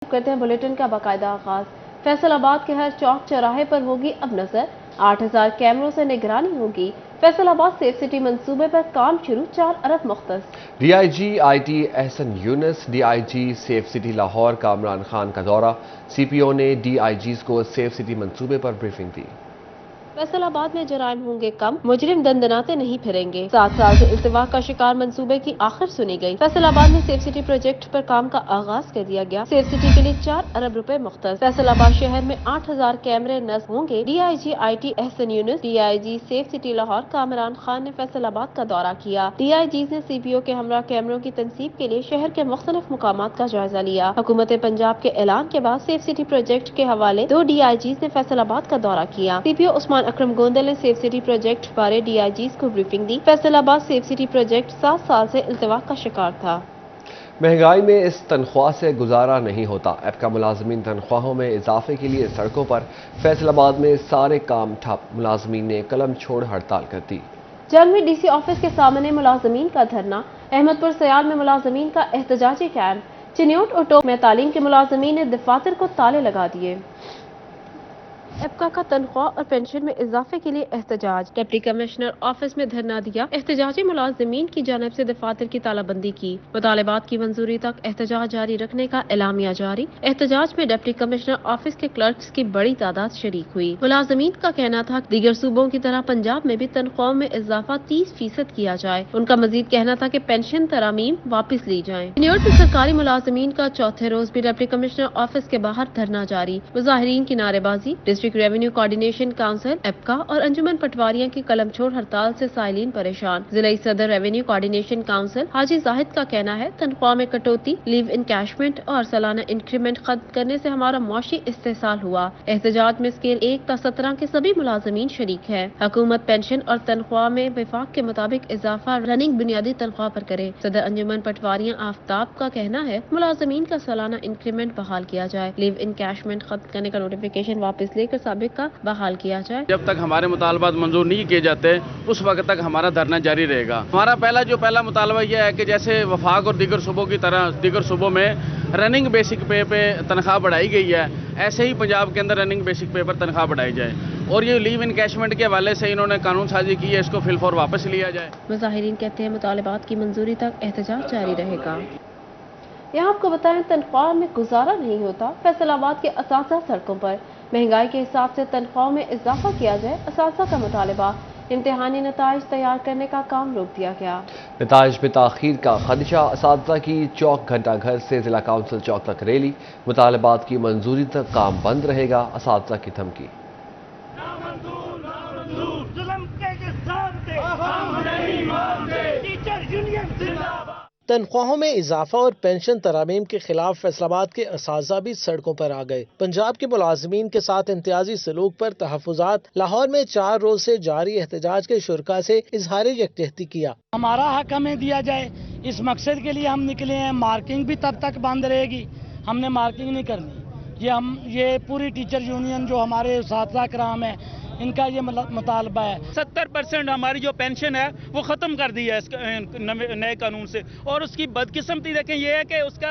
करते हैं बुलेटिन का बाकायदा आगाज। फैसलाबाद के हर चौक चौराहे पर होगी अब नजर, 8000 कैमरों से निगरानी होगी। फैसलाबाद सेफ सिटी मंसूबे पर काम शुरू, 4 अरब मुख्तस। DIG IT Ehsan Yunus, DIG safe city Lahore Kamran Khan का दौरा। CPO ने DIGs को सेफ सिटी मंसूबे पर ब्रीफिंग दी। फैसलाबाद में जराइम होंगे कम, मुजरिम दंदनाते नहीं फिरेंगे। 7 साल से इल्तिवा का शिकार मंसूबे की आखिर सुनी गई। फैसलाबाद में सेफ सिटी प्रोजेक्ट पर काम का आगाज कर दिया गया। सेफ सिटी के लिए 4 अरब रुपए मुख्तस। फैसलाबाद शहर में 8000 कैमरे नस्ब होंगे। DIG IT Ehsan Yunus, DIG safe city Lahore Kamran Khan ने फैसलाबाद का दौरा किया। DIGs ने CPO के हमरा कैमरों की तनसीब के लिए शहर के मुख्तलिफ मुकामात का जायजा लिया। हुकूमत पंजाब के ऐलान के बाद सेफ सिटी प्रोजेक्ट के हवाले 2 DIGs ने फैसलाबाद का दौरा किया। CPO उस्मान अकरम गोंदल ने सेफ सिटी प्रोजेक्ट बारे DIGs को ब्रीफिंग दी। फैसलाबाद सेफ सिटी प्रोजेक्ट 7 साल से इल्तिवा का शिकार था। महंगाई में इस तनख्वाह से गुजारा नहीं होता। एपका मुलाजमीन तनख्वाहों में इजाफे के लिए सड़कों पर। फैसलाबाद में सारे काम ठप, मुलाजमीन ने कलम छोड़ हड़ताल कर दी। जंग में DC ऑफिस के सामने मुलाजमीन का धरना। अहमदपुर सयाल में मुलाजमीन का एहतजाजी कैंप। चिन्योट और टोक में तालीम के मुलाजमीन ने दफातर को ताले लगा दिए। एपका का तनख्वाह और पेंशन में इजाफे के लिए एहतजाज। डिप्टी कमिश्नर ऑफिस में धरना दिया। एहतजाजी मुलाजमीन की जानिब से दफातर की तालाबंदी की। मुतालबात की मंजूरी तक एहतजाज जारी रखने का एलामिया जारी। एहतजाज में डिप्टी कमिश्नर ऑफिस के क्लर्क्स की बड़ी तादाद शरीक हुई। मुलाजमीन का कहना था दीगर सूबों की तरह पंजाब में भी तनख्वाह में इजाफा 30% किया जाए। उनका मजीद कहना था कि पेंशन तरामीम वापस ली जाए। न्यूयॉर्क में सरकारी मुलाजमीन का चौथे रोज भी डिप्टी कमिश्नर ऑफिस के बाहर धरना जारी। मुजाहिरीन की नारेबाजी। डिस्ट्रिक्ट रेवेन्यू कोऑर्डिनेशन काउंसिल, एपका और अंजुमन पटवारियां की कलम छोड़ हड़ताल से साइलिन परेशान। जिला सदर रेवेन्यू कोऑर्डिनेशन काउंसिल हाजी जाहिद का कहना है तनख्वाह में कटौती, लीव इनकैशमेंट और सालाना इंक्रीमेंट खत्म करने से हमारा मौशी इस्तेसाल हुआ। एहतजाज में स्केल 1 ta 17 के सभी मुलाजमीन शरीक है। हुकूमत पेंशन और तनख्वाह में विफाक के मुताबिक इजाफा रनिंग बुनियादी तनख्वाह पर करे। सदर अंजुमन पटवारियां आफ्ताब का कहना है मुलाजमीन का सालाना इंक्रीमेंट बहाल किया जाए। लीव इनकैशमेंट खत्म करने का नोटिफिकेशन वापस लेकर साबिक का बहाल किया जाए। जब तक हमारे मुतालबात मंजूर नहीं किए जाते उस वक्त तक हमारा धरना जारी रहेगा। हमारा पहला मुतालबा यह है कि जैसे वफाक और दीगर सूबों की तरह दीगर सूबों में रनिंग बेसिक पे तनख्वाह बढ़ाई गई है, ऐसे ही पंजाब के अंदर रनिंग बेसिक पे पर तनख्वाह बढ़ाई जाए। और ये लीव इनकैशमेंट के हवाले से इन्होंने कानून साजी की है, इसको फिलफौर वापस लिया जाए। मुजाहिरीन कहते हैं मुतालबात की मंजूरी तक एहतजाज जारी रहेगा। यहाँ आपको बताएं तनख्वाह में गुजारा नहीं होता। फैसलाबाद के असातिज़ा सड़कों पर। महंगाई के हिसाब से तनख्वाह में इजाफा किया जाए, असातिज़ा का मुतालबा। इम्तिहानी नताइज तैयार करने का काम रोक दिया गया। नताइज में ताखीर का खदशा। असातिज़ा की चौक घंटा घर से जिला काउंसिल चौक तक रैली। मुतालबात की मंजूरी तक काम बंद रहेगा, असातिज़ा की धमकी। तनख्वाहों में इजाफा और पेंशन तरामीम के खिलाफ फैसलाबाद के असातिज़ा भी सड़कों पर आ गए। पंजाब के मुलाजमीन के साथ इम्तियाजी सलूक पर तहफ़्फ़ुज़ात। लाहौर में 4 रोज से जारी एहतजाज के शुरका से इजहार यकजहती किया। हमारा हक हमें दिया जाए, इस मकसद के लिए हम निकले हैं। मार्किंग भी तब तक बंद रहेगी, हमने मार्किंग नहीं करनी। ये पूरी टीचर यूनियन जो हमारे असातिज़ा कराम है इनका ये मुतालबा है। 70% हमारी जो पेंशन है वो ख़त्म कर दी है इस नए कानून से। और उसकी बदकिस्मती देखें ये है कि उसका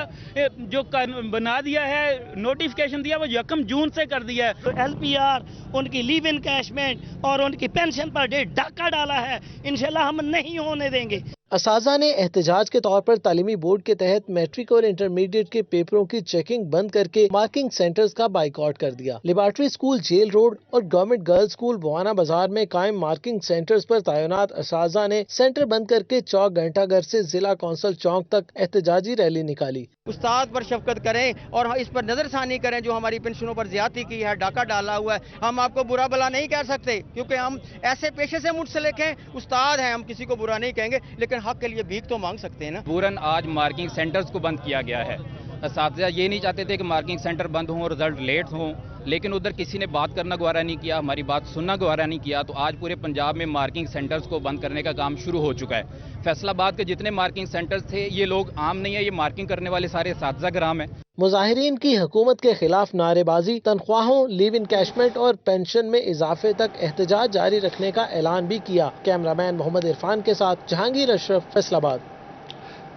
जो बना दिया है, नोटिफिकेशन दिया वो 1 जून से कर दिया है। LPR, उनकी लीव इनकैशमेंट और उनकी पेंशन पर डेट डाका डाला है, इंशाल्लाह हम नहीं होने देंगे। असातिज़ा ने एहतजाज के तौर पर तालीमी बोर्ड के तहत मैट्रिक और इंटरमीडिएट के पेपरों की चेकिंग बंद करके मार्किंग सेंटर्स का बाइकआउट कर दिया। लिबार्ट्री स्कूल जेल रोड और गवर्नमेंट गर्ल्स स्कूल बुआना बाजार में कायम मार्किंग सेंटर्स पर तैनात असातिज़ा ने सेंटर बंद करके चौक घंटा घर से जिला कौंसिल चौक तक एहतजाजी रैली निकाली। उस्ताद पर शफकत करें और इस पर नजरसानी करें जो हमारी पेंशनों पर ज्यादती की है, डाका डाला हुआ है। हम आपको बुरा भला नहीं कह सकते क्योंकि हम ऐसे पेशे से मुंसलिक हैं, उस्ताद हैं, हम किसी को बुरा नहीं कहेंगे, लेकिन हक के लिए भीख तो मांग सकते हैं ना। पूरन आज मार्किंग सेंटर्स को बंद किया गया है। असातिज़ा ये नहीं चाहते थे कि मार्किंग सेंटर बंद हों, रिजल्ट लेट हों, लेकिन उधर किसी ने बात करना गवारा नहीं किया, हमारी बात सुनना गवारा नहीं किया। तो आज पूरे पंजाब में मार्किंग सेंटर्स को बंद करने का काम शुरू हो चुका है। फैसलाबाद के जितने मार्किंग सेंटर्स थे ये लोग आम नहीं है, ये मार्किंग करने वाले सारे असातिज़ा कराम है। मुजाहिरीन की हुकूमत के खिलाफ नारेबाजी, तनख्वाहों, लीव इनकैशमेंट और पेंशन में इजाफे तक एहतजाज जारी रखने का ऐलान भी किया। कैमरामैन मोहम्मद इरफान के साथ जहांगीर अशरफ, फैसलाबाद।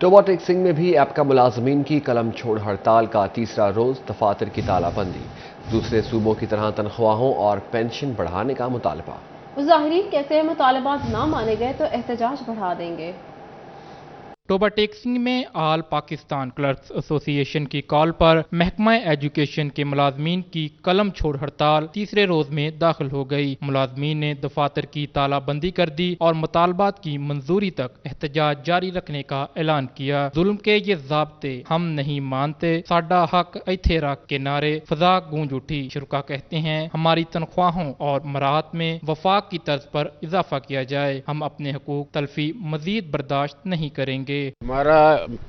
टोबा टेक्सिंग में भी एपका मुलाजमीन की कलम छोड़ हड़ताल का तीसरा रोज, दफातर की तालाबंदी, दूसरे सूबों की तरह तनख्वाहों और पेंशन बढ़ाने का मुतालबा। मुजाहिरीन कहते हैं मुतालबात ना माने गए तो एहतजाज बढ़ा देंगे। टोबा टेक्सिंग में आल पाकिस्तान क्लर्क्स एसोसिएशन की कॉल पर महकमा एजुकेशन के मुलाजमीन की कलम छोड़ हड़ताल तीसरे रोज में दाखिल हो गई। मुलाजमीन ने दफातर की तालाबंदी कर दी और मुतालबात की मंजूरी तक एहतजाज जारी रखने का ऐलान किया। जुल्म के ये ज़ाब्ते हम नहीं मानते, साडा हक इथे रख के नारे फजा गूंज उठी। शुरका कहते हैं हमारी तनख्वाहों और मराहत में वफाक की तर्ज पर इजाफा किया जाए, हम अपने हकूक तलफी मजीद बर्दाश्त नहीं करेंगे। हमारा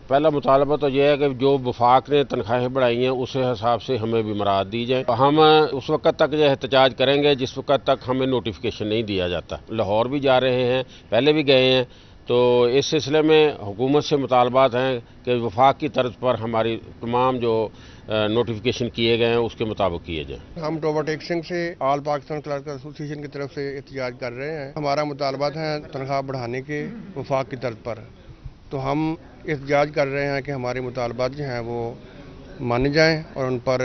पहला मुतालबा तो यह है कि जो वफाक ने तनख्वाहें बढ़ाई हैं उस हिसाब से हमें भी मराहत दी जाए। हम उस वक्त तक जो एहतजाज करेंगे जिस वक्त तक हमें नोटिफिकेशन नहीं दिया जाता। लाहौर भी जा रहे हैं, पहले भी गए हैं, तो इस सिलसिले में हुकूमत से मुतालबात हैं कि वफाक की तर्ज पर हमारी तमाम जो नोटिफिकेशन किए गए हैं उसके मुताबिक किए जाएं। हम टोबा टेक्सिंग से ऑल पाकिस्तान क्लर्क एसोसिएशन की तरफ से एहतजाज कर रहे हैं। हमारा मुतालबात है तनख्वाह बढ़ाने के वफाक की तर्ज पर, तो हम एहतजाज कर रहे हैं कि हमारे मुतालबात जो हैं वो माने जाएं और उन पर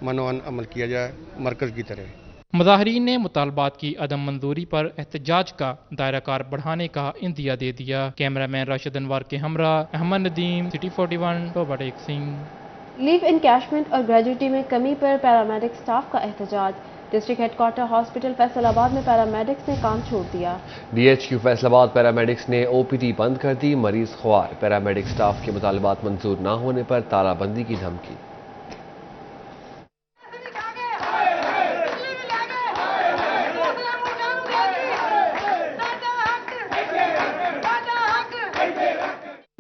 मनोअन अमल किया जाए मरकज़ की तरह। मुजाहिरीन ने मुतालबात की अदम मंजूरी पर एहतजाज का दायरा कार बढ़ाने का इंदिया दे दिया। कैमरामैन राशिद अनवर के हमरा अहमद नदीम, सिटी 41, टोबा टेक्सिंग। लीव इनकैशमेंट और ग्रेजुटी में कमी पर पैरामेडिक स्टाफ का एहतजाज। डिस्ट्रिक्ट हेडक्वार्टर हॉस्पिटल फैसलाबाद में पैरामेडिक्स ने काम छोड़ दिया। DHQ फैसलाबाद पैरामेडिक्स ने OPD बंद कर दी, मरीज ख्वार। पैरामेडिक स्टाफ के मुतालबात मंजूर न होने पर तालाबंदी की धमकी।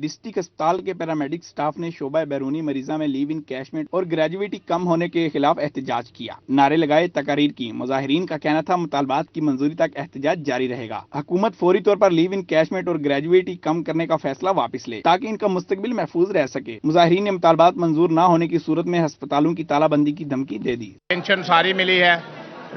डिस्ट्रिक्ट अस्पताल के पैरामेडिक स्टाफ ने शोबा बैरूनी मरीजा में लीव इन कैशमेंट और ग्रेजुएटी कम होने के खिलाफ एहतजाज किया, नारे लगाए, तकारीर की। मुजाहिरीन का कहना था मुतालबात की मंजूरी तक एहतजाज जारी रहेगा। हुकूमत फौरी तौर पर लीव इन कैशमेंट और ग्रेजुएटी कम करने का फैसला वापस ले ताकि इनका मुस्तकबिल महफूज रह सके। मुजाहिरीन ने मुतालबात मंजूर न होने की सूरत में अस्पतालों की तालाबंदी की धमकी दे दी। पेंशन सारी मिली है,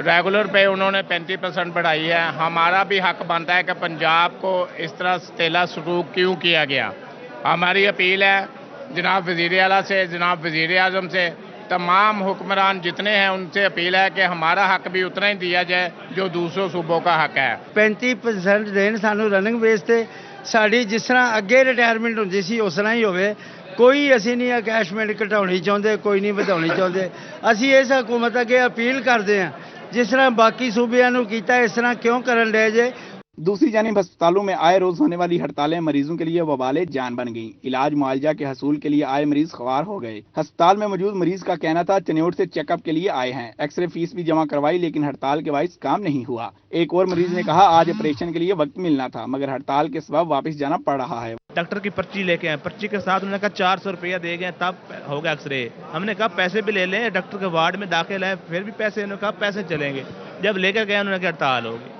रेगुलर पे उन्होंने 35% बढ़ाई है। हमारा भी हक बनता है कि पंजाब को इस तरह तेला सलूक क्यों किया गया। हमारी अपील है जनाब वज़ीर आला से, जनाब वज़ीर आज़म से, तमाम हुक्मरान जितने हैं उनसे अपील है कि हमारा हक भी उतना ही दिया जाए जो दूसरों सूबों का हक है। 35% देन सानू रनिंग बेस ते साड़ी जिस तरह अगे रिटायरमेंट होंदी सी उस तरह ही होवे। कोई असी नहीं कैशमेंट घटाउणी चाहुंदे, कोई नहीं वधाउणी चाहुंदे। असी इस हुकूमत अगे अपील करते हैं जिस तरह बाकी सूबियां नू कीता इस तरह क्यों करन डे जे। दूसरी जानिब अस्पतालों में आए रोज होने वाली हड़तालें मरीजों के लिए वबाले जान बन गईं। इलाज मुआवजा के हसूल के लिए आए मरीज ख्वार हो गए। अस्पताल में मौजूद मरीज का कहना था चनियोट से चेकअप के लिए आए हैं, एक्सरे फीस भी जमा करवाई लेकिन हड़ताल के बाइस काम नहीं हुआ। एक और मरीज ने कहा आज ऑपरेशन के लिए वक्त मिलना था मगर हड़ताल के सबब वापस जाना पड़ रहा है। डॉक्टर की पर्ची लेके आए, पर्ची के साथ उन्होंने कहा 400 रुपया दे गए तब होगा एक्सरे। हमने कहा पैसे भी ले लें, डॉक्टर के वार्ड में दाखिल है फिर भी पैसे, उन्होंने कहा पैसे चलेंगे। जब लेकर गए उन्होंने कहा हड़ताल होगी।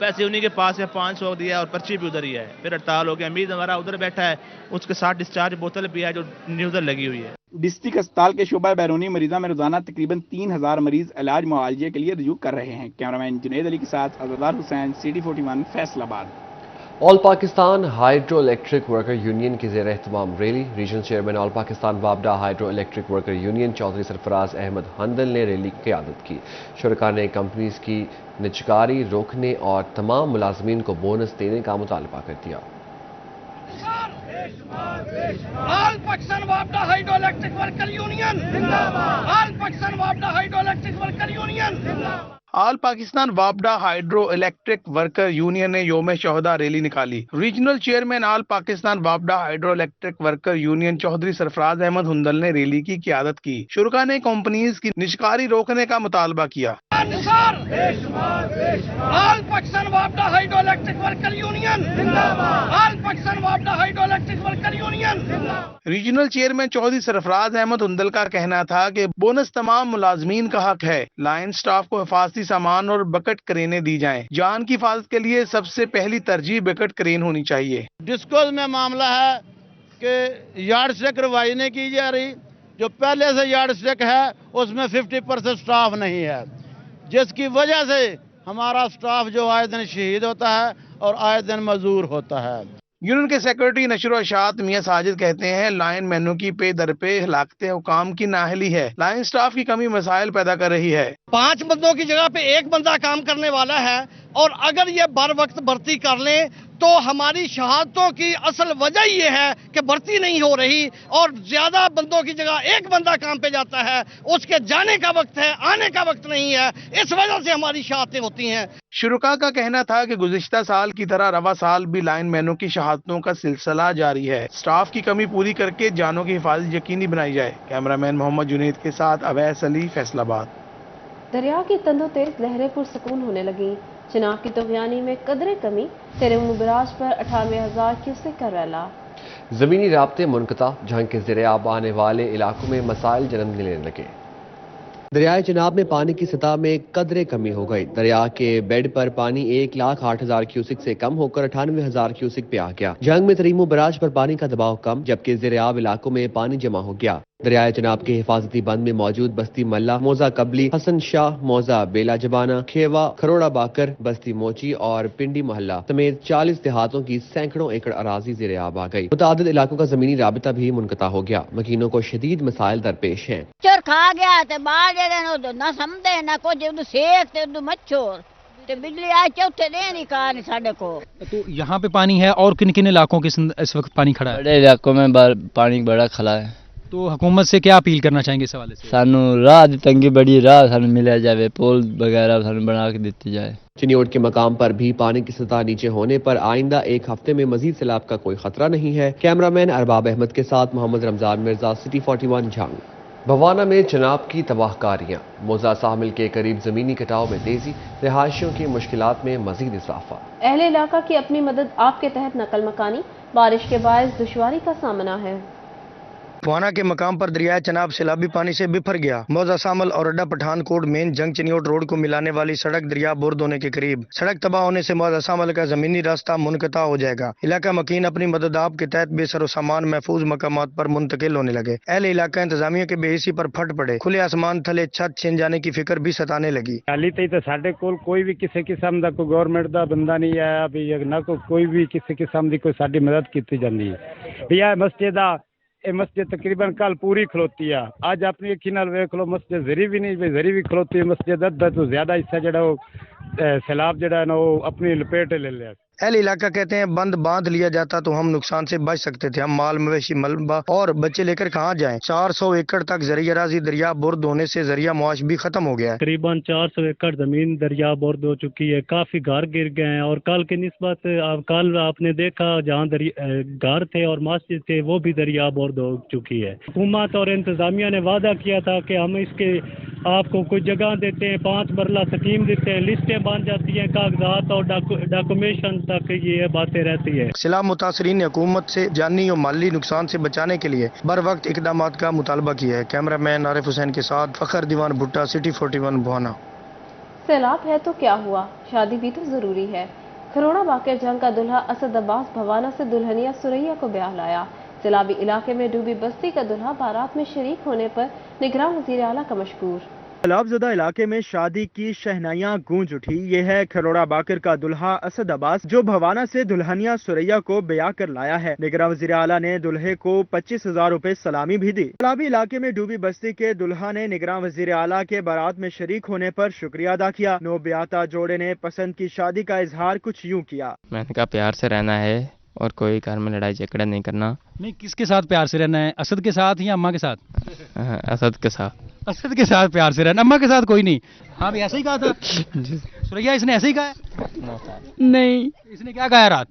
पैसे उन्हीं के पास है, 500 दिया और पर्ची भी उधर ही है, फिर हड़ताल हो गया। अमीर हमारा उधर बैठा है, उसके साथ डिस्चार्ज बोतल भी है जो उधर लगी हुई है। डिस्ट्रिक्ट अस्पताल के शोबा बैरूनी मरीजा में रोजाना तकरीबन 3000 मरीज इलाज मुआवजे के लिए रजू कर रहे हैं। कैमरामैन जुनैद अली के साथ Azhar Hussain, city 41, Faisalabad. All Pakistan hydro electric worker union की ज़ेर एहतमाम rally. Regional chairman all Pakistan वापडा hydro electric worker union Chaudhry Sarfaraz Ahmed Handal ने रैली की क़यादत की। शुरका ने कंपनीज की निजकारी रोकने और तमाम मुलाजमीन को बोनस देने का मुतालबा कर दिया। ऑल पाकिस्तान वापडा हाइड्रो इलेक्ट्रिक वर्कर यूनियन जिंदाबाद। ऑल पाकिस्तान वापडा हाइड्रो इलेक्ट्रिक वर्कर यूनियन जिंदाबाद। ऑल पाकिस्तान वापडा हाइड्रो इलेक्ट्रिक वर्कर यूनियन ने योम शोहदा रैली निकाली। रीजनल चेयरमैन ऑल पाकिस्तान वापडा hydro electric worker union Chaudhry Sarfaraz Ahmed Hundal ने रैली की क़यादत की। शुरका ने कंपनीज की निजकारी रोकने का मुतालबा किया। ऑल पाकिस्तान वापडा हाइड्रो इलेक्ट्रिक वर्कर यूनियन जिंदाबाद। ऑल पाकिस्तान वापडा हाइड्रो इलेक्ट्रिक वर्कर यूनियन जिंदाबाद। रीजनल चेयरमैन चौधरी सरफराज अहमद हुंदल का कहना था कि बोनस तमाम मुलाजमीन का हक है। लाइन स्टाफ को हिफाजती सामान और बकेट क्रेनें दी जाएं। जान की हिफाजत के लिए सबसे पहली तरजीह बकेट क्रेन होनी चाहिए। डिस्कोज में मामला है कि यार्ड स्टिक रिवाइज नहीं की जा रही। जो पहले से यार्ड स्टिक है उसमें 50% स्टाफ नहीं है, जिसकी वजह से हमारा स्टाफ जो आए दिन शहीद होता है और आए दिन मजदूर होता है। यूनियन के सेक्रेटरी नशर अशात मियां साजिद कहते हैं लाइन मैनों की पे दर पे हलाकत हुकाम की नाहली है। लाइन स्टाफ की कमी मसाइल पैदा कर रही है। 5 बंदों की जगह पे 1 बंदा काम करने वाला है और अगर ये बर वक्त भर्ती कर लें तो हमारी शहादतों की असल वजह ये है कि भर्ती नहीं हो रही और ज्यादा बंदों की जगह 1 बंदा काम पे जाता है, उसके जाने का वक्त है, आने का वक्त नहीं है, इस वजह से हमारी शहादतें होती हैं। शुरुका का कहना था कि गुज़िश्ता साल की तरह रवा साल भी लाइन मैनों की शहादतों का सिलसिला जारी है। स्टाफ की कमी पूरी करके जानों की हिफाजत यकीनी बनाई जाए। कैमरामैन मोहम्मद जुनैद के साथ अवैस अली, फैसलाबाद। दरिया की तंदो तेज लहरें पुरसकून होने लगी। चिनाब की तोगयानी में कदरे कमी, तेरेमू बराज पर 98,000 क्यूसेक का रैला। जमीनी राब्ते मुनक़ता, जहां के ज़रिए आब आने वाले इलाकों में मसाइल जन्म लेने लगे। दरियाए चिनाब में पानी की सतह में कदरे कमी हो गई। दरिया के बेड पर पानी 1,08,000 क्यूसिक से कम होकर 98,000 क्यूसिक पे आ गया। जंग में तरीमू बराज पर पानी का दबाव कम, जबकि ज़ेरे आब इलाकों में पानी जमा हो गया। दरियाए चिनाब के हिफाजती बंद में मौजूद बस्ती मल्ला, मौजा कबली, हसन शाह, मौजा बेला जबाना, खेवा, खरोड़ा बाकर, बस्ती मोची और पिंडी मोहल्ला समेत 40 देहातों की सैकड़ों एकड़ अराजी ज़ेरे आब आ गई। मुतादिद इलाकों का जमीनी राबिता भी मुनक़ता हो गया। मकीनों को शदीद मसाइल दरपेश हैं। चोर खा गया ते बाहर जेड़े ना समझे ना कुछ उदू सेक ते उदू मच्छर ते बिजली आ चौथे दिन ही कार नहीं साडे को। तो यहाँ पे पानी है और किन किन इलाकों के इस वक्त पानी खड़ा है? बड़े इलाकों में पानी बड़ा खड़ा है। तो हुकूमत से क्या अपील करना चाहेंगे इस हवाले से? सानू राह दी तंगी बड़ी, राह सानू मिला जाए, पुल वगैरह सानू बना के दी जाए। चिन्योट के मकाम पर भी पानी की सतह नीचे होने पर आइंदा 1 हफ्ते में मजीद सैलाब का कोई खतरा नहीं है। कैमरामैन अरबाब अहमद के साथ मोहम्मद रमजान मिर्जा, सिटी 41 झांग। भवाना में चिनाब की तबाहकारियां, मोजा सामिल के करीब जमीनी कटाव में तेजी, रिहायशियों की मुश्किलात में मजीद इजाफा। अहले इलाका की अपनी मदद आपके तहत नकल मकानी, बारिश के बायस दुश्वारी का सामना है। भवाना के मकाम पर दरियाए चिनाब सैलाबी पानी से बिफर गया। मौजा सामल और अड्डा पठानकोट मेन जंग चिन्योट रोड को मिलाने वाली सड़क दरिया बुर्द होने के करीब। सड़क तबाह होने से मौजा सामल का जमीनी रास्ता मुनक़ता हो जाएगा। इलाका मकीन अपनी मदद आप के तहत बेसर सामान महफूज मकामात पर मुंतकिल होने लगे। अहले इलाका इंतजामिया के बेहिसी पर फट पड़े। खुले आसमान थले छत छिन जाने की फिक्र भी सताने लगी। हाली तो साडे कोल कोई भी किसी किस्म का कोई गवर्नमेंट का बंदा नहीं आया भी ना कोई भी किसी किस्म की कोई साडी मदद की जाती है। भैया मस्जिद तकरीबन कल पूरी खलोती है। आज अपनी अखी नाल वेख लो मस्जिद जरी भी नहीं, जरी भी खलोती है। मस्जिद अद्धा तो ज्यादा हिस्सा जड़ा सैलाब जड़ा ना वो अपनी लपेट ले लिया। अहले इलाका कहते हैं बंद बांध लिया जाता तो हम नुकसान से बच सकते थे। हम माल मवेशी मलबा और बच्चे लेकर कहाँ जाएं? 400 एकड़ तक जरिया राजी दरिया बुर्द होने से जरिया मुआश भी खत्म हो गया है। करीबन 400 एकड़ जमीन दरिया बुर्द हो चुकी है। काफी घर गिर गए हैं और कल की निस्बत कल आपने देखा जहाँ घर थे और मस्जिद थे वो भी दरिया बुर्द हो चुकी है। हुकूमत और इंतजामिया ने वादा किया था कि हम इसके आपको कुछ जगह देते हैं, 5 मरला स्कीम देते हैं, लिस्टें बन जाती हैं, कागजात और डॉक्यूमेंशन तक ये बातें रहती है। सैलाब मुतासरीन ने हुकूमत से जानी और माली नुकसान से बचाने के लिए बर वक्त इकदाम का मुतालबा किया है। कैमरामैन आरिफ हुसैन के साथ फखर दीवान भुट्टा, सिटी 41 भवाना। सैलाब है तो क्या हुआ, शादी भी तो जरूरी है। खरोड़ा बाकर जंग का दुल्हा असद अब्बास भवाना से दुल्हनिया सुरैया को ब्याह लाया। सैलाबी इलाके में डूबी बस्ती का दुल्हा बारात में शरीक होने पर निगरान वजीर आला का मशकूर। सैलाबज़दा इलाके में शादी की शहनाइयां गूंज उठी। ये है खरोड़ा बाकर का दुल्हा असद अब्बास जो भवाना से दुल्हनिया सुरैया को ब्याह कर लाया है। निगरान वज़ीर आला ने दुल्हे को 25,000 रुपए सलामी भी दी। सैलाबी इलाके में डूबी बस्ती के दुल्हा ने निगरान वज़ीर आला के बारात में शरीक होने पर शुक्रिया अदा किया। नो ब्याहता जोड़े ने पसंद की शादी का इजहार कुछ यूँ किया। मैंने कहा प्यार से रहना है और कोई घर में लड़ाई झगड़ा नहीं करना। नहीं, किसके साथ प्यार से रहना है, असद के साथ या अम्मा के साथ? असद के साथ। असद के साथ प्यार से रहना, अम्मा के साथ कोई नहीं। हाँ भी ऐसा ही कहा था सुरैया, इसने ऐसे ही कहा है? नहीं, इसने क्या कहा रात?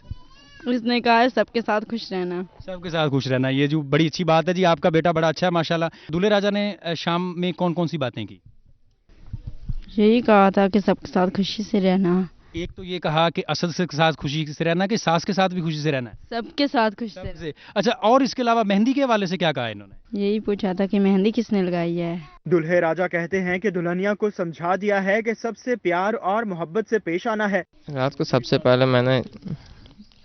इसने कहा है सबके साथ खुश रहना। सबके साथ खुश रहना, ये जो बड़ी अच्छी बात है जी। आपका बेटा बड़ा अच्छा है माशाल्लाह। दूल्हे राजा ने शाम में कौन कौन सी बातें की? यही कहा था कि सबके साथ खुशी से रहना। एक तो ये कहा कि असद के साथ खुशी से रहना, कि सास के साथ भी खुशी से रहना है? सबके साथ खुशी से। अच्छा, और इसके अलावा मेहंदी के हवाले से क्या कहा इन्होंने? यही पूछा था कि मेहंदी किसने लगाई है। दुल्हे राजा कहते हैं कि दुल्हनिया को समझा दिया है कि सबसे प्यार और मोहब्बत से पेश आना है। रात को सबसे पहले मैंने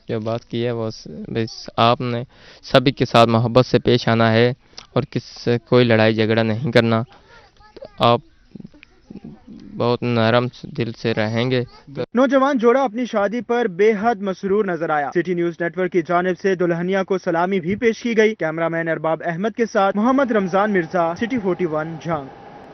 जो बात की है वो बस आपने सभी के साथ मोहब्बत से पेश आना है और किससे कोई लड़ाई झगड़ा नहीं करना। आप बहुत नरम दिल से रहेंगे। नौजवान जोड़ा अपनी शादी पर बेहद मसरूर नजर आया। सिटी न्यूज नेटवर्क की जानिब से दुल्हनिया को सलामी भी पेश की गई। कैमरामैन अरबाब अहमद के साथ मोहम्मद रमजान मिर्जा, सिटी 41 झांग।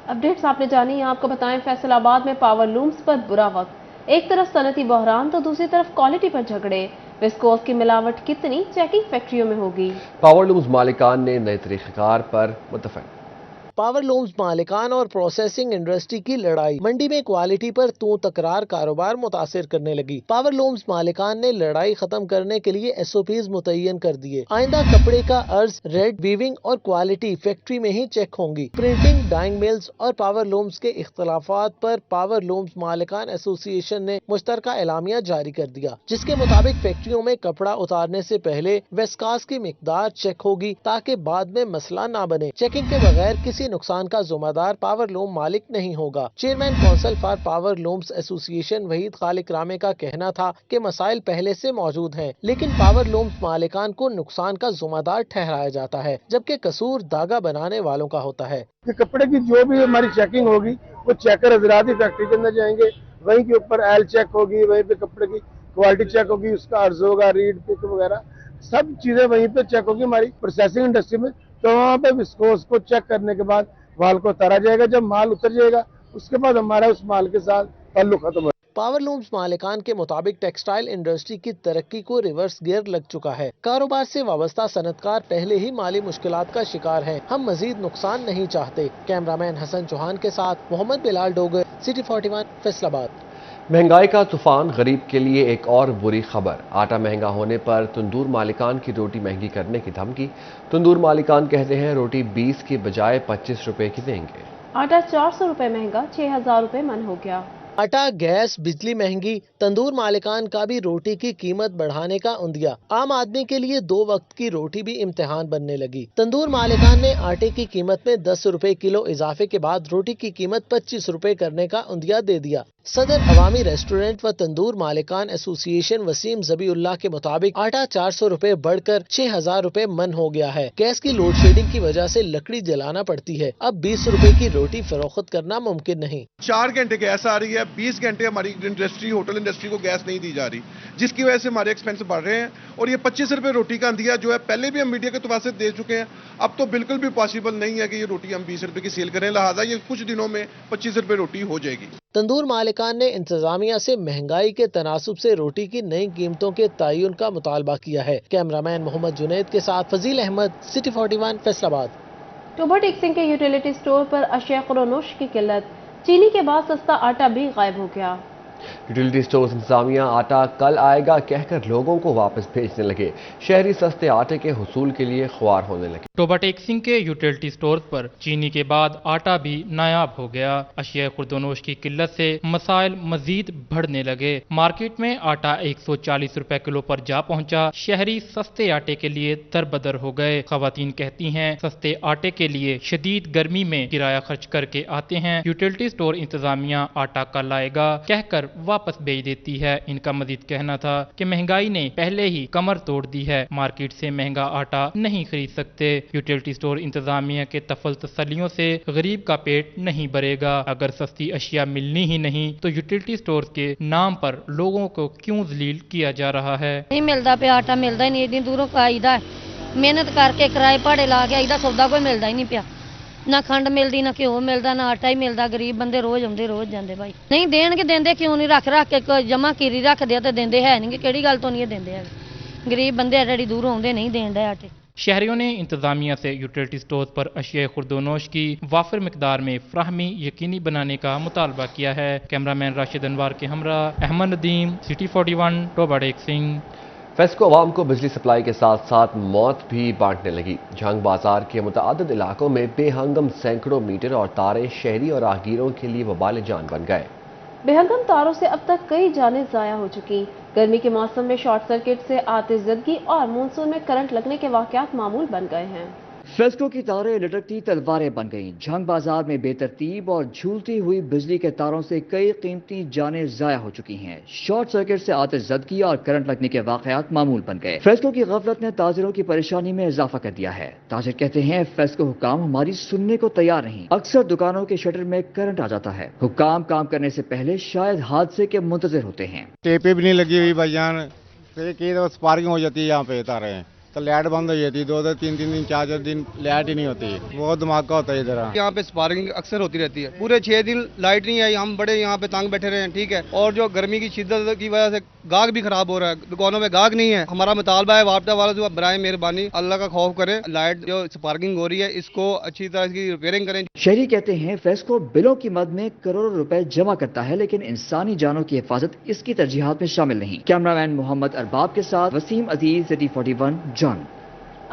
अपडेट्स आपने जानी है, आपको बताएं फैसलाबाद में पावर लूम्स पर बुरा वक्त। एक तरफ सनती बहरान तो दूसरी तरफ क्वालिटी पर झगड़े। विस्कोस की मिलावट कितनी चेकिंग फैक्ट्रियों में होगी। पावर लूम्स मालिकान ने नए तरीक़ेकार पर मुत्तफ़िक़। पावर लूम्स मालिकान और प्रोसेसिंग इंडस्ट्री की लड़ाई। मंडी में क्वालिटी पर तू तकरार कारोबार मुतासिर करने लगी। पावर लूम्स मालिकान ने लड़ाई खत्म करने के लिए SOPs मुतय्यन कर दिए। आइंदा कपड़े का अर्ज, रेट, वीविंग और क्वालिटी फैक्ट्री में ही चेक होंगी। प्रिंटिंग, डाइंग मिल्स और पावर लूम्स के इख्तलाफात पर पावर लूम्स मालिकान एसोसिएशन ने मुश्तरका एलामिया जारी कर दिया, जिसके मुताबिक फैक्ट्रियों में कपड़ा उतारने से पहले वेस्कास की मिकदार चेक होगी ताकि बाद में मसला ना बने। चेकिंग के बगैर किसी नुकसान का जिम्मेदार पावर लूम मालिक नहीं होगा। Chairman council for power looms association Waheed Khaliq Rame का कहना था कि मसाइल पहले से मौजूद हैं, लेकिन पावर लूम्स मालिकान को नुकसान का जिम्मेदार ठहराया जाता है, जबकि कसूर धागा बनाने वालों का होता है। कपड़े की जो भी हमारी चेकिंग होगी वो चेकर हजरात ही फैक्ट्री के अंदर जाएंगे, वहीं के ऊपर एल चेक होगी, वहीं पे कपड़े की क्वालिटी चेक होगी, उसका अर्ज होगा, रीड पिक वगैरह सब चीजें वहीं पे चेक होगी हमारी प्रोसेसिंग इंडस्ट्री में। तो वहाँ पे विस्कोस को चेक करने के बाद माल को उतारा जाएगा। जब माल उतर जाएगा उसके बाद हमारा उस माल के साथ ताल्लुक खत्म हो। पावर लूम्स मालिकान के मुताबिक टेक्सटाइल इंडस्ट्री की तरक्की को रिवर्स गियर लग चुका है। कारोबार से वाबस्ता सनतकार पहले ही माली मुश्किलात का शिकार हैं। हम मजीद नुकसान नहीं चाहते। कैमरामैन हसन चौहान के साथ मोहम्मद बिलाल डोगर, सिटी 41 फैसलाबाद। महंगाई का तूफान गरीब के लिए एक और बुरी खबर। आटा महंगा होने पर तंदूर मालिकान की रोटी महंगी करने की धमकी। तंदूर मालिकान कहते हैं रोटी 20 की बजाय 25 रुपए की देंगे। आटा 400 रुपए महंगा, 6000 रुपए मन हो गया। आटा, गैस, बिजली महंगी, तंदूर मालिकान का भी रोटी की कीमत बढ़ाने का उंदिया। आम आदमी के लिए 2 वक्त की रोटी भी इम्तिहान बनने लगी। तंदूर मालिकान ने आटे की कीमत में 10 रुपए किलो इजाफे के बाद रोटी की कीमत 25 रुपए करने का उंदिया दे दिया। सदर अवामी रेस्टोरेंट व तंदूर मालिकान एसोसिएशन वसीम जबीउल्लाह के मुताबिक आटा 400 रुपए बढ़कर 6000 रुपए मन हो गया है। गैस की लोड शेडिंग की वजह से लकड़ी जलाना पड़ती है। अब 20 रुपए की रोटी फरोख्त करना मुमकिन नहीं। 4 घंटे गैस आ रही है, 20 घंटे हमारी इंडस्ट्री, होटल इंडस्ट्री को गैस नहीं दी जा रही, जिसकी वजह से हमारे एक्सपेंस बढ़ रहे हैं। और ये 25 रुपए रोटी का अंदिया जो है पहले भी हम मीडिया के तौर से दे चुके हैं। अब तो बिल्कुल भी पॉसिबल नहीं है कि ये रोटी हम 20 रुपए की सेल करें, लिहाजा ये कुछ दिनों में 25 रुपए रोटी हो जाएगी। तंदूर मालिकान ने इंतजामिया से महंगाई के तनासुब से रोटी की नई कीमतों के तयन का मुतालबा किया है। कैमरामैन मोहम्मद जुनैद के साथ फजील अहमद, सिटी 41 फैसलाबाद। टोबर टेक्सिंग के यूटिलिटी स्टोर पर अशिया खुरोनोश की किल्लत। चीनी के बाद सस्ता आटा भी गायब हो गया। यूटिलिटी स्टोर इंतजामिया आटा कल आएगा कहकर लोगों को वापस भेजने लगे। शहरी सस्ते आटे के हुसूल के लिए ख्वार होने लगे। टोबर टेक्सिंग के यूटिलिटी स्टोर पर चीनी के बाद आटा भी नायाब हो गया। अशिया खुर्दोनोश की किल्लत से मसाइल मजीद बढ़ने लगे। मार्केट में आटा 140 रुपए किलो पर जा पहुंचा। शहरी सस्ते आटे के लिए दरबदर हो गए। खवातीन कहती हैं सस्ते आटे के लिए शदीद गर्मी में किराया खर्च करके आते हैं। यूटिलिटी स्टोर इंतजामिया आटा कल आएगा कहकर वापस भेज देती है। इनका मजीद कहना था कि महंगाई ने पहले ही कमर तोड़ दी है, मार्केट से महंगा आटा नहीं खरीद सकते। यूटिलिटी स्टोर इंतजामिया के तफल तसलियों से गरीब का पेट नहीं भरेगा। अगर सस्ती अशिया मिलनी ही नहीं तो यूटिलिटी स्टोर के नाम पर लोगों को क्यों जलील किया जा रहा है। नहीं मिलता पे आटा, मिलता ही नहीं। इतनी दूरों का आईदा मेहनत करके किराए भाड़े ला के आईदा, सौदा कोई मिलता ही नहीं पिया। ना खंड मिलती, ना घ्यो मिलता, ना आटा ही मिलता। गरीब बंदे रोज आते रोज जाते। भाई नहीं देणगे, देंदे क्यों नहीं? रख रख के जमा कीरी रख दिया तो देंदे है नहीं। किहड़ी गल तो नहीं देंदे है? गरीब बंदे एडी दूर आउंदे नहीं देण दे आटे। शहरियों ने इंतजामिया से यूटिलिटी स्टोर पर अशिया खुर्दोनोश की वाफिर मिकदार में फ्राहमी यकीनी बनाने का मुतालबा किया है। कैमरामैन राशिद अनवार के हमरा अहमद नदीम, सिटी 41 टोबर टेक्सिंग। फेस्को अवाम को बिजली सप्लाई के साथ साथ मौत भी बांटने लगी। झंग बाजार के मुतअद्दिद इलाकों में बेहंगम सैकड़ों मीटर और तारे शहरी और राहगीरों के लिए वबाल जान बन गए। बेहंगम तारों से अब तक कई जानें जाया हो चुकी। गर्मी के मौसम में शॉर्ट सर्किट से आतिशज़दगी और मानसून में करंट लगने के वाकयात मामूल बन गए हैं। फेस्को की तारें लटकती तलवारें बन गईं। झंग बाजार में बेतरतीब और झूलती हुई बिजली के तारों से कई कीमती जानें जाया हो चुकी हैं। शॉर्ट सर्किट से आतिशज़दगी और करंट लगने के वाकयात मामूल बन गए। फेस्को की गफलत ने ताजिरों की परेशानी में इजाफा कर दिया है। ताजिर कहते हैं फेस्को हुक्काम हमारी सुनने को तैयार नहीं। अक्सर दुकानों के शटर में करंट आ जाता है। हुक्काम काम करने से पहले शायद हादसे के मुंतजिर होते हैं। टेपे भी नहीं लगी हुई भाईजान, फिर कई दफा स्पार्किंग हो जाती है यहाँ पे तारें, तो लाइट बंद हो जाती है। 2-2, 3-3 दिन, 4-4 दिन लाइट ही नहीं होती। बहुत धमाका होता है इधर। यहाँ पे स्पार्किंग अक्सर होती रहती है। पूरे 6 दिन लाइट नहीं आई, हम बड़े यहाँ पे तंग बैठे रहे हैं, ठीक है। और जो गर्मी की शिद्दत की वजह से गाहक भी खराब हो रहा है, दुकानों में गाहक नहीं है। हमारा मुतालबा है वापडा वाला जो बराए मेहरबानी अल्लाह का खौफ करें, लाइट जो स्पार्किंग हो रही है इसको अच्छी तरह की रिपेयरिंग करें। शहरी कहते हैं फेस्को बिलों की मद में करोड़ों रुपए जमा करता है, लेकिन इंसानी जानों की हिफाजत इसकी तरजीहात में शामिल नहीं। कैमरामैन मोहम्मद अरबाब के साथ वसीम अजीज, सिटी 41 जंग।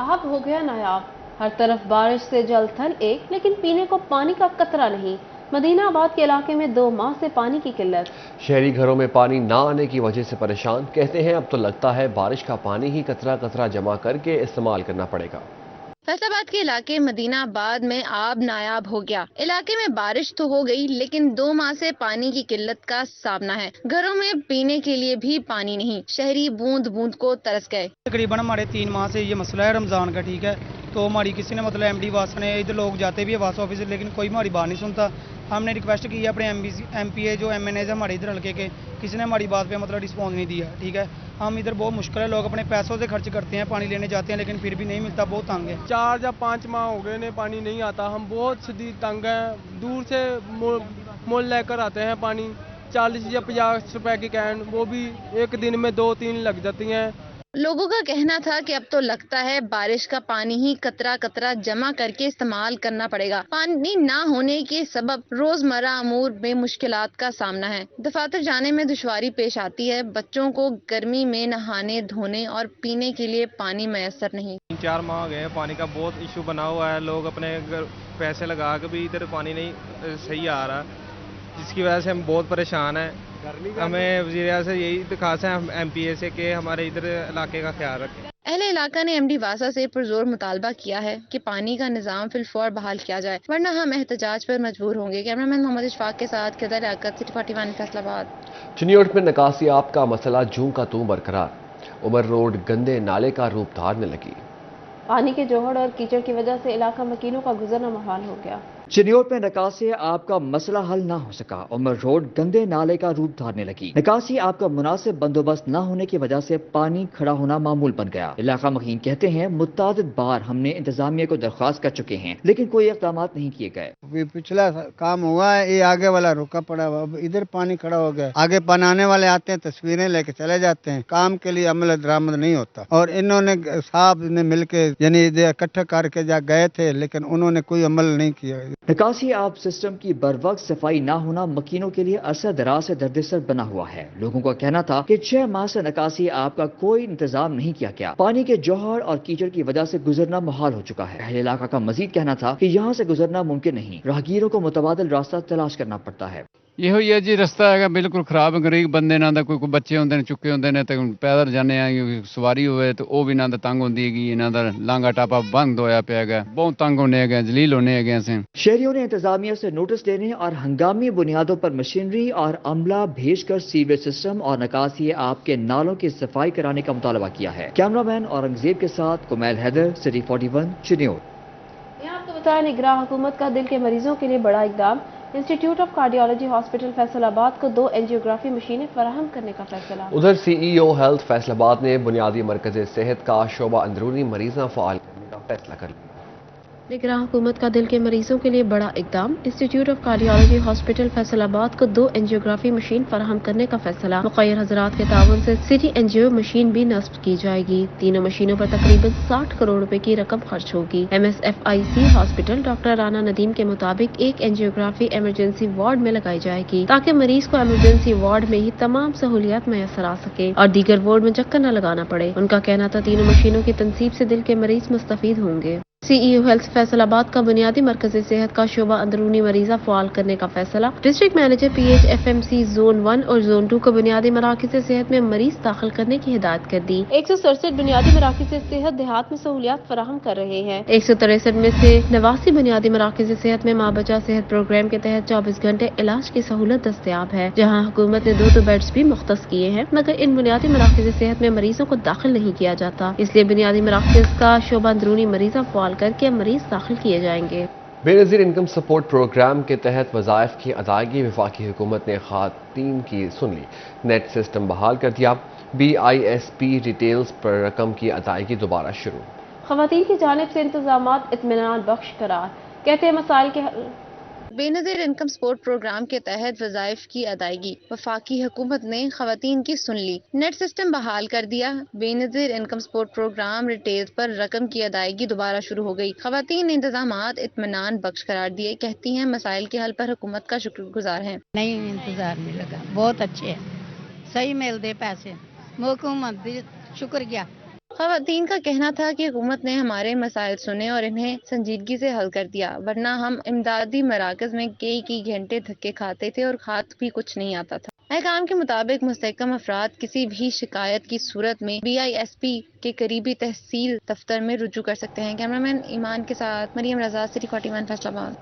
आब हो गया नायाब, हर तरफ बारिश से जल थल एक, लेकिन पीने को पानी का कतरा नहीं। मदीनाबाद के इलाके में 2 माह से पानी की किल्लत। शहरी घरों में पानी ना आने की वजह से परेशान। कहते हैं अब तो लगता है बारिश का पानी ही कतरा कतरा जमा करके इस्तेमाल करना पड़ेगा। फैसलाबाद के इलाके मदीनाबाद में आब नायाब हो गया। इलाके में बारिश तो हो गई, लेकिन 2 माह से पानी की किल्लत का सामना है। घरों में पीने के लिए भी पानी नहीं। शहरी बूंद बूंद को तरस गए। तकरीबन हमारे 3 माह से ये मसला है रमजान का, ठीक है। तो हमारी किसी ने मतलब MD वासा ने, इधर लोग जाते भी है वासा ऑफिस, लेकिन कोई हमारी बात नहीं सुनता। हमने रिक्वेस्ट की है अपने MPA जो MNA है हमारे इधर हल्के के, किसी ने हमारी बात पे मतलब रिस्पॉन्स नहीं दिया, ठीक है। हम इधर बहुत मुश्किल है, लोग अपने पैसों से खर्च करते हैं, पानी लेने जाते हैं, लेकिन फिर भी नहीं मिलता, बहुत तंग है। 4 या 5 माह हो गए ने पानी नहीं आता। हम बहुत शदीद तंग हैं। दूर से मोल लेकर आते हैं पानी, 40 या 50 रुपए की कैन, वो भी एक दिन में 2-3 लग जाती हैं। लोगों का कहना था कि अब तो लगता है बारिश का पानी ही कतरा कतरा जमा करके इस्तेमाल करना पड़ेगा। पानी ना होने के सबब रोजमर्रा अमूर में मुश्किलात का सामना है। दफातर जाने में दुश्वारी पेश आती है। बच्चों को गर्मी में नहाने धोने और पीने के लिए पानी मैसर नहीं। 4 माह गए हैं, पानी का बहुत इशू बना हुआ है। लोग अपने पैसे लगा के भी इधर पानी नहीं सही आ रहा, जिसकी वजह से हम बहुत परेशान हैं। हमें वज़ीर से यही दरख्वास्त है MPA से कि हमारे इधर इलाके का ख्याल रखें। अहले इलाका ने MD वासा से पुरजोर मुतालबा किया है कि पानी का निज़ाम फिलफौर बहाल किया जाए, वरना हम एहतजाज पर मजबूर होंगे। कैमरामैन मोहम्मद इशफाक के साथ किरदार लियाकत, सिटी 41 फैसलाबाद। चिन्योट में निकासी आप का मसला जूं का तूं बरकरार। उमर रोड गंदे नाले का रूप धारने लगी। पानी के जोहड़ और कीचड़ की वजह से इलाका मकीनों का गुजरना मुहाल हो गया। चिन्योट में निकासी आपका मसला हल ना हो सका। उमर रोड गंदे नाले का रूप धारने लगी। निकासी आपका मुनासिब बंदोबस्त न होने की वजह से पानी खड़ा होना मामूल बन गया। इलाका मकीन कहते हैं मुतादिद बार हमने इंतजामिया को दरख्वास्त कर चुके हैं, लेकिन कोई इक़दाम नहीं किए गए। पिछला काम हुआ है, ये आगे वाला रुका पड़ा हुआ, अब इधर पानी खड़ा हो गया। आगे बनाने वाले आते हैं, तस्वीरें लेके चले जाते हैं, काम के लिए अमल दरामद नहीं होता। और इन्होंने साहब ने मिलके यानी इकट्ठा करके जा गए थे, लेकिन उन्होंने कोई अमल नहीं किया। निकासी आप सिस्टम की बरवक्त सफाई ना होना मकीनों के लिए अरसा दराज से दर्दसर बना हुआ है। लोगों का कहना था कि 6 माह से निकासी आपका कोई इंतजाम नहीं किया गया। पानी के जोहर और कीचड़ की वजह से गुजरना मुहाल हो चुका है। अहले इलाका का मजीद कहना था कि यहाँ से गुजरना मुमकिन नहीं, राहगीरों को मुतबादिल रास्ता तलाश करना पड़ता है। ਇਹੋ ਹੀ ਹੈ ਜੀ, ਰਸਤਾ ਹੈਗਾ ਬਿਲਕੁਲ ਖਰਾਬ। ਗਰੀਬ ਬੰਦੇ ਨਾਲ ਦਾ ਕੋਈ ਬੱਚੇ ਹੁੰਦੇ ਨੇ, ਚੁੱਕੇ ਹੁੰਦੇ ਨੇ, ਤੇ ਪੈਦਲ ਜਾਂਦੇ ਆ, ਸਵਾਰੀ ਹੋਵੇ ਤੇ ਉਹ ਵੀ ਨਾਲ ਦਾ ਤੰਗ ਹੁੰਦੀ ਹੈਗੀ। ਇਹਨਾਂ ਦਾ ਲਾਂਘਾ ਟਾਪਾ ਬੰਦ ਹੋਇਆ ਪਿਆ ਹੈਗਾ, ਬਹੁਤ ਤੰਗ होने ਹੈਗੇ, जलील होने ਹੈਗੇ ਅਸੀਂ। शहरियों ने इंतजामिया से नोटिस देने और हंगामी बुनियादों पर मशीनरी और अमला भेजकर सीवरेज सिस्टम और निकासी आपके नालों की सफाई कराने का मुतालबा किया है। कैमरामैन औरंगजेब के साथ कुमैल हैदर, सिटी 41 चिन्योट। यहाँ आपको बताया निगरां हुकूमत का दिल के मरीजों के लिए बड़ा इकदाम। Institute of cardiology hospital Faisalabad को 2 एंजियोग्राफी मशीनें फराहम करने का फैसला। उधर CEO हेल्थ फैसलाबाद ने बुनियादी मरकज़ सेहत का शोबा अंदरूनी मरीज़ा फ़ाल करने का फैसला कर लिया। निगरां हुकूमत का दिल के मरीजों के लिए बड़ा इकदाम। Institute of cardiology hospital Faisalabad को 2 एंजियोग्राफी मशीन फराहम करने का फैसला। मुक़य्यर हजरात के ताउन से सिटी एंजियो मशीन भी नस्ब की जाएगी। तीनों मशीनों पर तकरीबन 60 करोड़ रुपए की रकम खर्च होगी। MSFIC hospital doctor Rana Nadeem के मुताबिक एक एंजियोग्राफी इमरजेंसी वार्ड में लगाई जाएगी, ताकि मरीज को इमरजेंसी वार्ड में ही तमाम सहूलियात मैसर आ सके और दीगर वार्ड में चक्कर न लगाना पड़े। उनका कहना था तीनों मशीनों की तनसीब से दिल के मरीज मुस्तफीद होंगे। CEO हेल्थ फैसलाबाद का बुनियादी मरकज़ी सेहत का शोबा अंदरूनी मरीज़ा फ़ाल करने का फैसला। डिस्ट्रिक्ट मैनेजर PHFMC जोन 1 और जोन 2 को बुनियादी मराकज़ सेहत में मरीज दाखिल करने की हिदायत कर दी। 167 बुनियादी मराकज़ सेहत देहात में सहूलियात फराहम कर रहे हैं। 163 में से 89 बुनियादी मराकज़ सेहत में माँ बचा सेहत प्रोग्राम के तहत 24 घंटे इलाज की सहूलत दस्तयाब है, जहाँ हुकूमत ने 2 बेड्स भी मुख्तस किए हैं, मगर इन बुनियादी मराकज़ सेहत में मरीजों को दाखिल नहीं किया जाता। इसलिए बुनियादी मराकज़ का शोबा अंदरूनी मरीज़ा फ़ाल करके मरीज दाखिल किए जाएंगे। बेनज़ीर इनकम सपोर्ट प्रोग्राम के तहत वज़ाइफ की अदायगी वफाकी हुकूमत ने ख़वातीन की सुन ली। नेट सिस्टम बहाल कर दिया। BISP डिटेल्स पर रकम की अदायगी दोबारा शुरू। ख़वातीन की जानिब से इंतजामात इत्मीनान बख्श करार, कहते हैं मसाइल के बेनज़ीर इनकम सपोर्ट प्रोग्राम के तहत वज़ाइफ की अदायगी वफाकी हुकूमत ने ख़वातीन की सुन ली। नेट सिस्टम बहाल कर दिया। Benazir income support programme retails पर रकम की अदायगी दोबारा शुरू हो गई। ख़वातीन ने इंतजामात इत्मीनान बख्श करार दिए। कहती हैं मसाइल के हल पर हुकूमत का शुक्रगुजार हैं। नहीं इंतजार नहीं लगा, बहुत अच्छे है, सही मिल दे पैसे, हुकूमत भी शुक्रिया। ख़वातीन का कहना था कि हुकूमत ने हमारे मसाइल सुने और इन्हें संजीदगी से हल कर दिया, वरना हम इमदादी मराकज़ में कई घंटे धक्के खाते थे और खात भी कुछ नहीं आता था। अहकाम के मुताबिक मुस्तहकम अफराद किसी भी शिकायत की सूरत में BISP के करीबी तहसील दफ्तर में रुजू कर सकते हैं। कैमरामैन ईमान के साथ मरियम रजा, सिटी 41 फैसलाबाद।